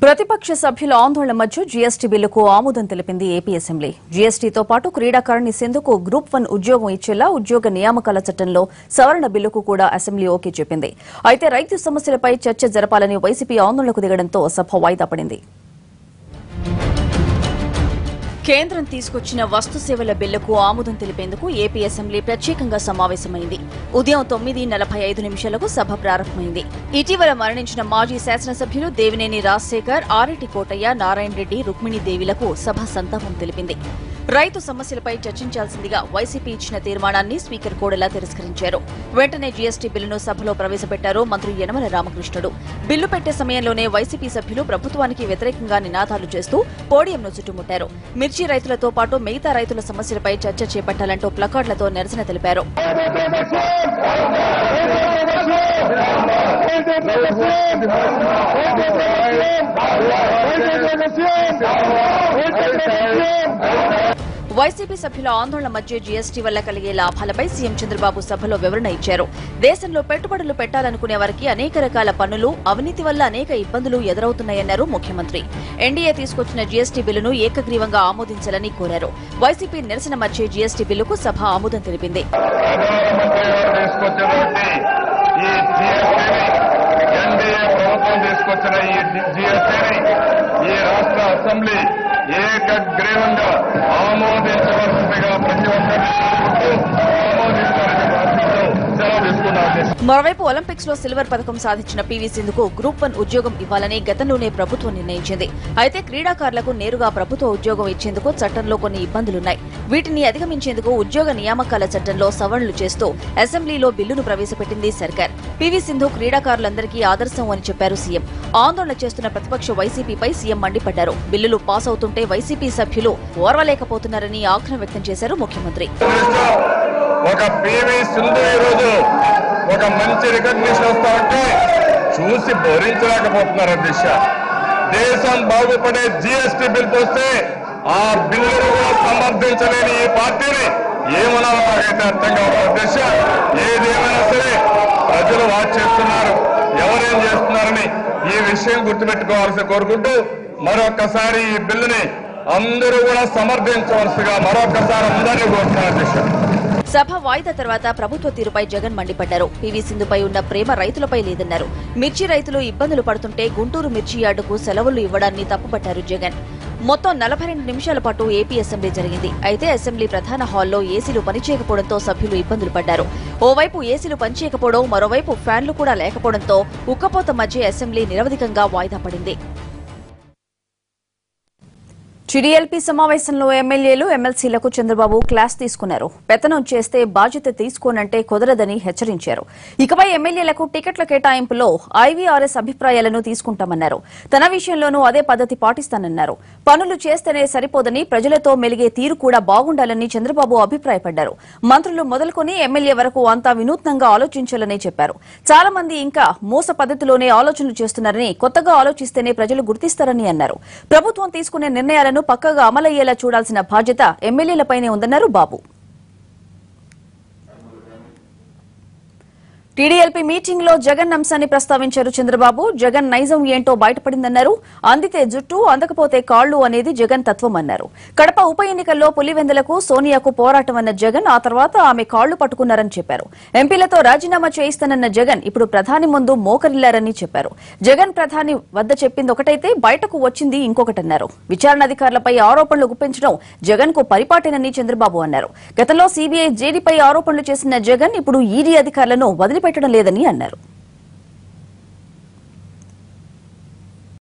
ప్రతిపక్ష సభ్యుల ఆందోళన మధ్య జీఎస్టీ బిల్లుకు ఆమోదం తెలిపింది ఏపీ అసెంబ్లీ. జీఎస్టీతో పాటు క్రీడాకారిణి సింధుకు గ్రూప్ 1 ఉద్యోగం ఇచ్చేలా ఉద్యోగ నియామకాల చట్టంలో సవరణ బిల్లుకు కూడా అసెంబ్లీ ఓకే చెప్పింది. అయితే రైతు సమస్యలపై చర్చ జరపాలని వైసీపీ ఆందోళనకు దిగడంతో సభ వాయిదా పడింది. కేంద్రం తీసుకొచ్చిన వస్తు సేవల బిల్లుకు ఆమోదం తెలిపేందుకు ఏపీ అసెంబ్లీ ప్రత్యేకంగా సమావేశమైంది. ఉదయం 9:45 సభ ప్రారంభమైంది. ఇటీవల మరణించిన మాజీ శాసనసభ్యులు దేవినేని రాజశేఖర్, ఆరెడ్డి కోటయ్య, నారాయణ రెడ్డి, రుక్మిణీదేవిలకు సభ సంతాపం తెలిపింది. రైతు సమస్యలపై చర్చించాల్సిందిగా వైసీపీ ఇచ్చిన తీర్మానాన్ని స్పీకర్ కోడెల తిరస్కరించారు. వెంటనే జీఎస్టీ బిల్లును సభలో ప్రవేశపెట్టారు మంత్రి యనమల రామకృష్ణుడు. బిల్లు పెట్టే సమయంలోనే వైసీపీ సభ్యులు ప్రభుత్వానికి వ్యతిరేకంగా నినాదాలు చేస్తూ పోడియంను చుట్టుముట్టారు. మిర్చి రైతులతో పాటు మిగతా రైతుల సమస్యలపై చర్చ చేపట్టాలంటూ ప్లకార్డులతో నిరసన తెలిపారు. వైసీపీ సభ్యుల ఆందోళన మధ్య జీఎస్టీ వల్ల కలిగే లాభాలపై సీఎం చంద్రబాబు సభలో వివరణ ఇచ్చారు. దేశంలో పెట్టుబడులు పెట్టాలనుకునే వారికి అనేక రకాల పన్నులు, అవినీతి వల్ల అనేక ఇబ్బందులు ఎదురవుతున్నాయన్నారు ముఖ్యమంత్రి. ఎన్డీఏ తీసుకొచ్చిన జీఎస్టీ బిల్లును ఏకగ్రీవంగా ఆమోదించాలని కోరారు. వైసీపీ నిరసన మధ్య జీఎస్టీ బిల్లుకు సభ ఆమోదం తెలిపింది. ఏకగ్రీవంగా ఆమోదించవలసిందిగా ప్రతి ఒక్కరిని మరోవైపు ఒలింపిక్స్ లో సిల్వర్ పథకం సాధించిన పీవీ సింధుకు గ్రూప్ 1 ఉద్యోగం ఇవ్వాలని గతంలోనే ప్రభుత్వం నిర్ణయించింది. అయితే క్రీడాకారులకు నేరుగా ప్రభుత్వ ఉద్యోగం ఇచ్చేందుకు చట్టంలో కొన్ని ఇబ్బందులున్నాయి. వీటిని అధిగమించేందుకు ఉద్యోగ నియామకాల చట్టంలో సవరణలు చేస్తూ అసెంబ్లీలో బిల్లును ప్రవేశపెట్టింది సర్కార్. పీవీ సింధు క్రీడాకారులందరికీ ఆదర్శం అని చెప్పారు సీఎం. ఆందోళన చేస్తున్న ప్రతిపక్ష వైసీపీపై సీఎం మండిపడ్డారు. బిల్లులు పాస్ అవుతుంటే వైసీపీ సభ్యులు ఓర్వలేకపోతున్నారని ఆగ్రహం వ్యక్తం చేశారు ముఖ్యమంత్రి. ఒక మంచి రికగ్నిషన్ వస్తా ఉంటే చూసి భరించలేకపోతున్నారు అధ్యక్ష. దేశం బాగుపడే జీఎస్టీ బిల్ వస్తే ఆ బిల్లును సమర్థించలేని ఈ పార్టీని ఏమనాలో నాకైతే అర్థం కావాలి అధ్యక్ష. ఏదేమైనా సరే ప్రజలు వాచ్ చేస్తున్నారు, ఎవరేం చేస్తున్నారని ఈ విషయం గుర్తుపెట్టుకోవాల్సి కోరుకుంటూ మరొకసారి ఈ బిల్లుని అందరూ కూడా సమర్థించవలసిగా మరొకసారి అందరినీ కోరుతున్నారు అధ్యక్ష. సభ వాయిదా తర్వాత ప్రభుత్వ తీరుపై జగన్ మండిపడ్డారు. పీవీ సింధుపై ఉన్న ప్రేమ రైతులపై లేదన్నారు. మిర్చి రైతులు ఇబ్బందులు పడుతుంటే గుంటూరు మిర్చి యార్డుకు సెలవులు ఇవ్వడాన్ని తప్పుపట్టారు జగన్. మొత్తం 42 నిమిషాల పాటు ఏపీ అసెంబ్లీ జరిగింది. అయితే అసెంబ్లీ ప్రధాన హాల్లో ఏసీలు పనిచేయకపోవడంతో సభ్యులు ఇబ్బందులు పడ్డారు. ఓవైపు ఏసీలు పనిచేయకపోవడం, మరోవైపు ఫ్యాన్లు కూడా లేకపోవడంతో ఉక్కపోత మధ్య అసెంబ్లీ నిరవధికంగా వాయిదా పడింది. టీడీఎల్పీ సమావేశంలో ఎమ్మెల్యేలు, ఎమ్మెల్సీలకు చంద్రబాబు క్లాస్ తీసుకున్నారు. పెత్తనం చేస్తే బాధ్యత తీసుకోనంటే కుదరదని హెచ్చరించారు. ఇకపై ఎమ్మెల్యేలకు టికెట్ల కేటాయింపులో ఐవీఆర్ఎస్ అభిప్రాయాలను తీసుకుంటామన్నారు. తన విషయంలోనూ అదే పద్ధతి పాటిస్తానన్నారు. పనులు చేస్తేనే సరిపోదని ప్రజలతో మెలిగే తీరు కూడా బాగుండాలని చంద్రబాబు అభిప్రాయపడ్డారు. మంత్రులు మొదలుకొని ఎమ్మెల్యే వరకు అంతా వినూత్నంగా ఆలోచించాలని చెప్పారు. చాలా మంది ఇంకా మోస పద్ధతిలోనే ఆలోచనలు చేస్తున్నారని, కొత్తగా ఆలోచిస్తేనే ప్రజలు గుర్తిస్తారని అన్నారు. ప్రభుత్వం తీసుకునే నిర్ణయాలను పక్కగా అమలయ్యేలా చూడాల్సిన బాధ్యత ఎమ్మెల్యేలపైనే ఉందన్నారు బాబు. టీడీఎల్పీ మీటింగ్ లో జగన్ అంశాన్ని ప్రస్తావించారు చంద్రబాబు. జగన్ నైజం ఏంటో బయటపడిందన్నారు. అందితే జుట్టు, అందకపోతే కాళ్లు అనేది జగన్ తత్వం అన్నారు. కడప ఉప ఎన్నికల్లో పులివెందులకు, సోనియాకు పోరాటం అన్న జగన్ ఆ తర్వాత ఆమె కాళ్లు పట్టుకున్నారని చెప్పారు. ఎంపీలతో రాజీనామా చేయిస్తానన్న జగన్ ఇప్పుడు ప్రధాని ముందు మోకరిల్లారని చెప్పారు. జగన్ ప్రధాని వద్ద చెప్పింది ఒకటైతే బయటకు వచ్చింది ఇంకొకటన్నారు. విచారణ అధికారులపై ఆరోపణలు గుప్పించడం జగన్ కు పరిపాటేనని చంద్రబాబు అన్నారు. గతంలో సీబీఐ జేడీపై ఆరోపణలు చేసిన జగన్ ఇప్పుడు ఈడీ అధికారులను వదిలిపెట్టడం లేదని అన్నారు.